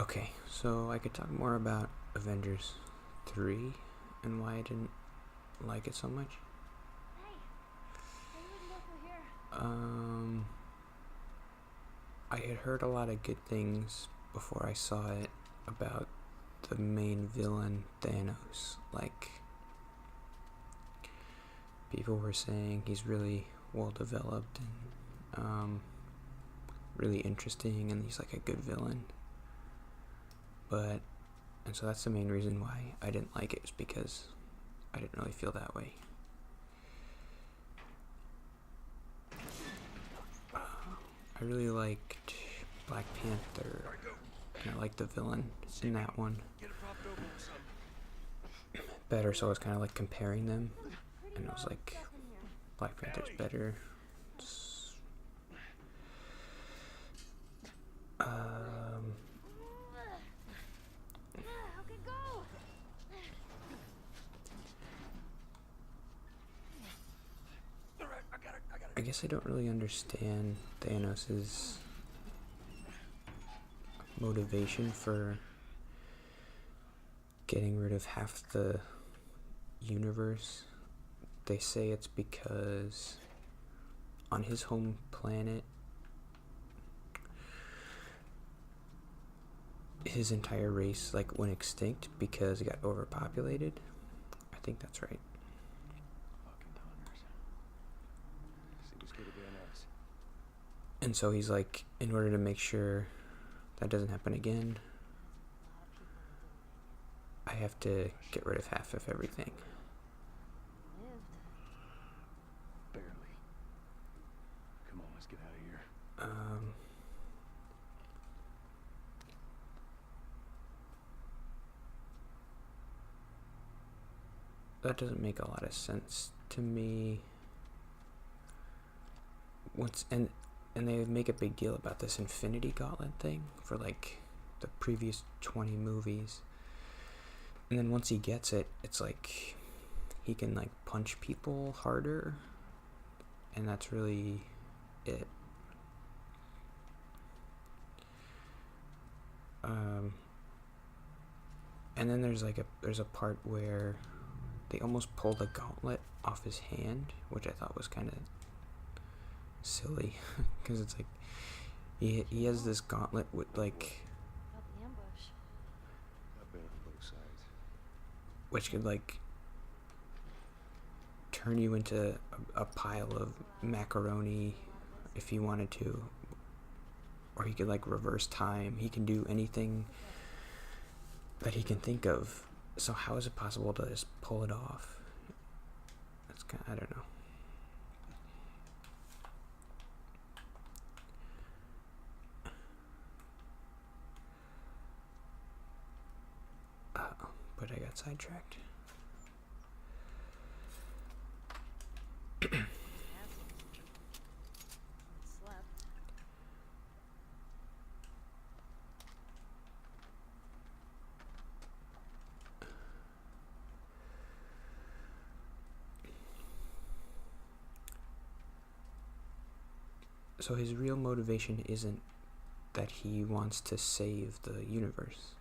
Okay, so I could talk more about Avengers 3 and why I didn't like it so much. Hey, are you looking through here? Um, I had heard a lot of good things before I saw it about the main villain, Thanos. Like, people were saying he's really well developed and really interesting and he's like a good villain. And so that's the main reason why I didn't like it, is because I didn't really feel that way. I really liked Black Panther, and I liked the villain in that one better, so I was kind of like comparing them, and I was like, Black Panther's better. Um, Okay, go! I guess I don't really understand Thanos's motivation for getting rid of half the universe. They say it's because on his home planet, his entire race like went extinct because it got overpopulated. I think that's right. Fucking Donners. Seems good to be an ass. And so he's like, in order to make sure that doesn't happen again, I have to get rid of half of everything. Lived. Barely. Come on, let's get out of here. That doesn't make a lot of sense to me. And they make a big deal about this Infinity Gauntlet thing for like the previous 20 movies. And then once he gets it, it's like he can like punch people harder, and that's really it. And then there's a part where they almost pull the gauntlet off his hand, which I thought was kind of silly, because it's like he has this gauntlet with like, About the ambush. I've been on both sides. which could like turn you into a pile of macaroni if he wanted to, or he could like reverse time. He can do anything that he can think of. So how is it possible to just pull it off? That's kind of, I don't know. But I got sidetracked. Slept. So his real motivation isn't that he wants to save the universe.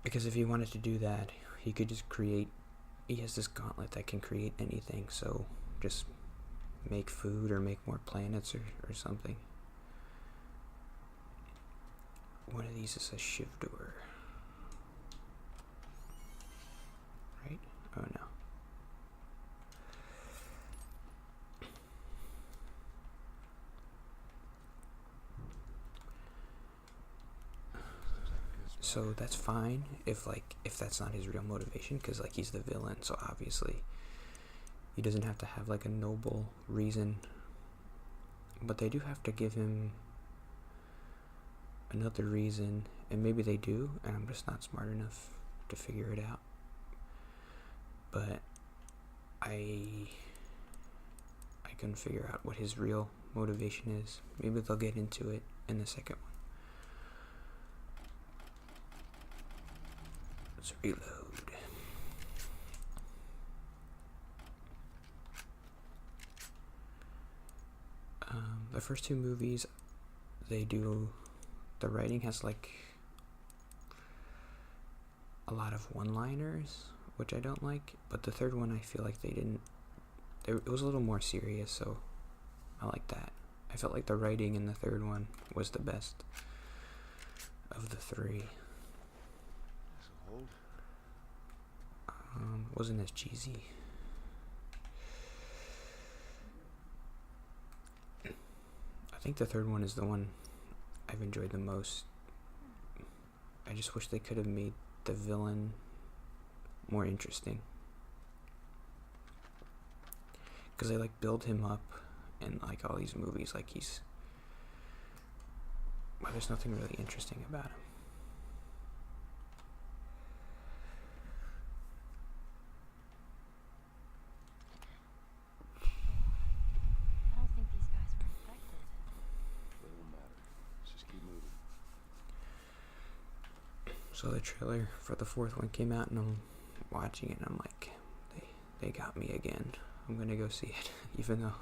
Because if he wanted to do that, he could just create. He has this gauntlet that can create anything, so just make food or make more planets or something. One of these is a shiv door. Right? Oh no. So that's fine if that's not his real motivation, because like he's the villain, so obviously he doesn't have to have like a noble reason, but they do have to give him another reason, and maybe they do, and I'm just not smart enough to figure it out. But I couldn't figure out what his real motivation is. Maybe they'll get into it in the second one. Let's reload. The first two movies, they do the writing has like a lot of one-liners, which I don't like. But the third one, I feel like they didn't. It was a little more serious, so I like that. I felt like the writing in the third one was the best of the three. This'll hold. Wasn't as cheesy. I think the third one is the one I've enjoyed the most. I just wish they could have made the villain more interesting. Because they like build him up in like all these movies like he's... Well, there's nothing really interesting about him. I don't think these guys were infected. Doesn't matter. Let's just keep moving. So the trailer for the fourth one came out and I'm watching it and I'm like, they got me again. I'm gonna go see it, even though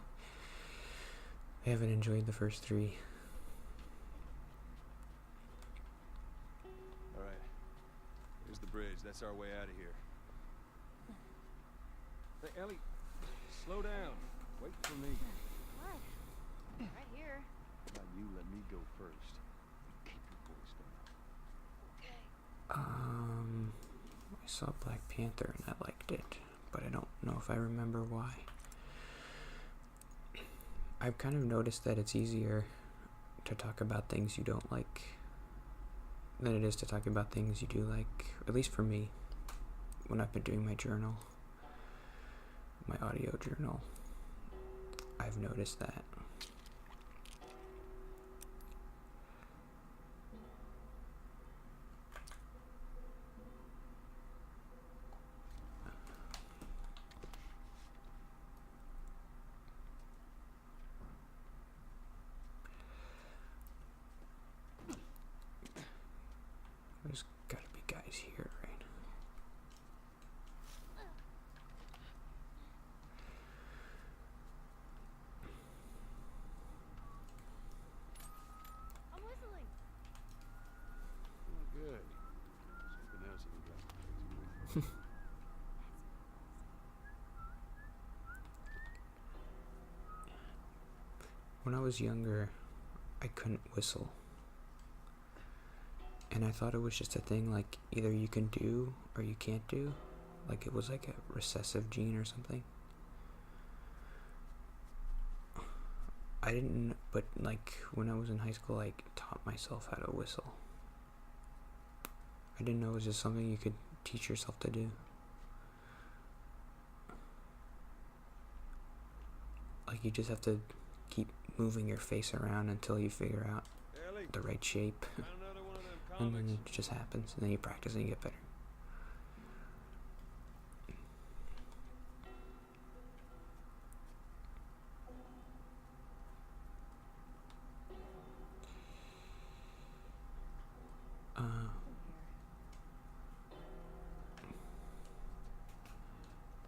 I haven't enjoyed the first three. Alright. Here's the bridge. That's our way out of here. Hey, Ellie. Slow down. Wait for me. What? Right here. Now you let me go first. Keep your voice down. Okay. I saw Black Panther and I liked it, but I don't know if I remember why. I've kind of noticed that it's easier to talk about things you don't like than it is to talk about things you do like, at least for me, when I've been doing my journal, my audio journal. I've noticed that. There's gotta be guys here, right? I'm whistling. Oh, good. Something else we got crazy with. When I was younger, I couldn't whistle. And I thought it was just a thing like either you can do or you can't do. Like it was like a recessive gene or something. I didn't, but like when I was in high school, I taught myself how to whistle. I didn't know it was just something you could teach yourself to do. Like you just have to keep moving your face around until you figure out Ellie, the right shape. found another one of them And comics. then it just happens, and then you practice and you get better.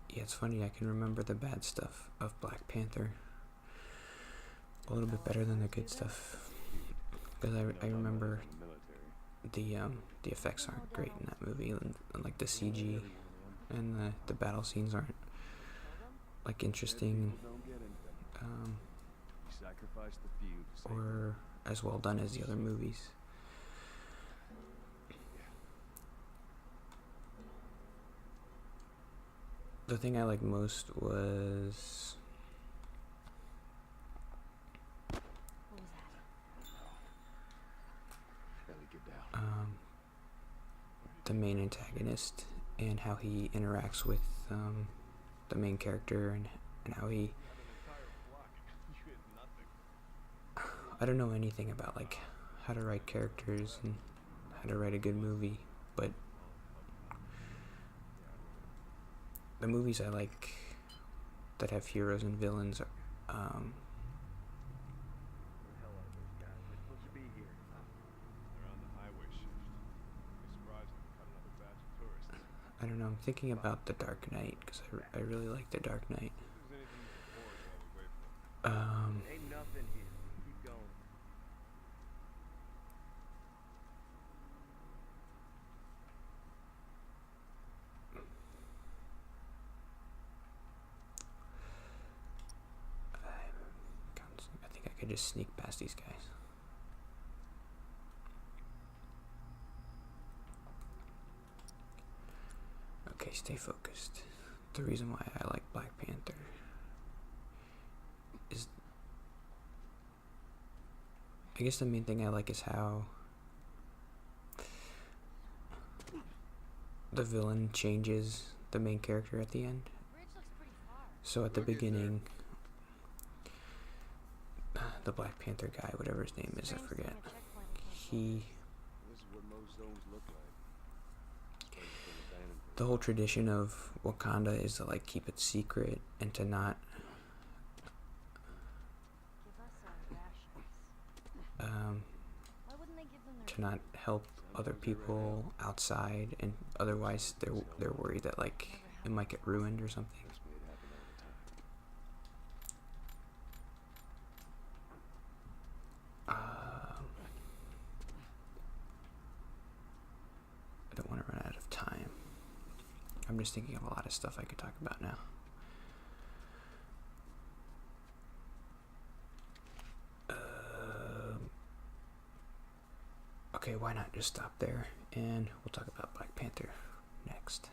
Yeah, it's funny, I can remember the bad stuff of Black Panther a little bit better than the good stuff. Because I remember the effects aren't great in that movie, and like the CG and the battle scenes aren't like interesting Sacrifice the few to save or as well done as the other movies. The thing I liked most was What was that? Ellie, get down. the main antagonist and how he interacts with the main character and how he... I don't know anything about like how to write characters and how to write a good movie, but the movies I like that have heroes and villains are I don't know, I'm thinking about The Dark Knight because I really like The Dark Knight. Ain't nothing here. Keep going. could just sneak past these guys. Okay, stay focused. The reason why I like Black Panther is, I guess the main thing I like is how the villain changes the main character at the end. Bridge looks pretty far. So at the We'll get there. beginning, the Black Panther guy, whatever his name is, I Strange forget. seeing a checkpoint we can't He, This is what most zones look like. Place full of abandoned the whole tradition of Wakanda is to like keep it secret and to not give us our rations. Why wouldn't they give them their to not help other people outside, and otherwise they're worried that like it might get ruined or something. Trust me, it happened all the time. I don't want to run out of time. I'm just thinking of a lot of stuff I could talk about now. Okay, why not just stop there and we'll talk about Black Panther next.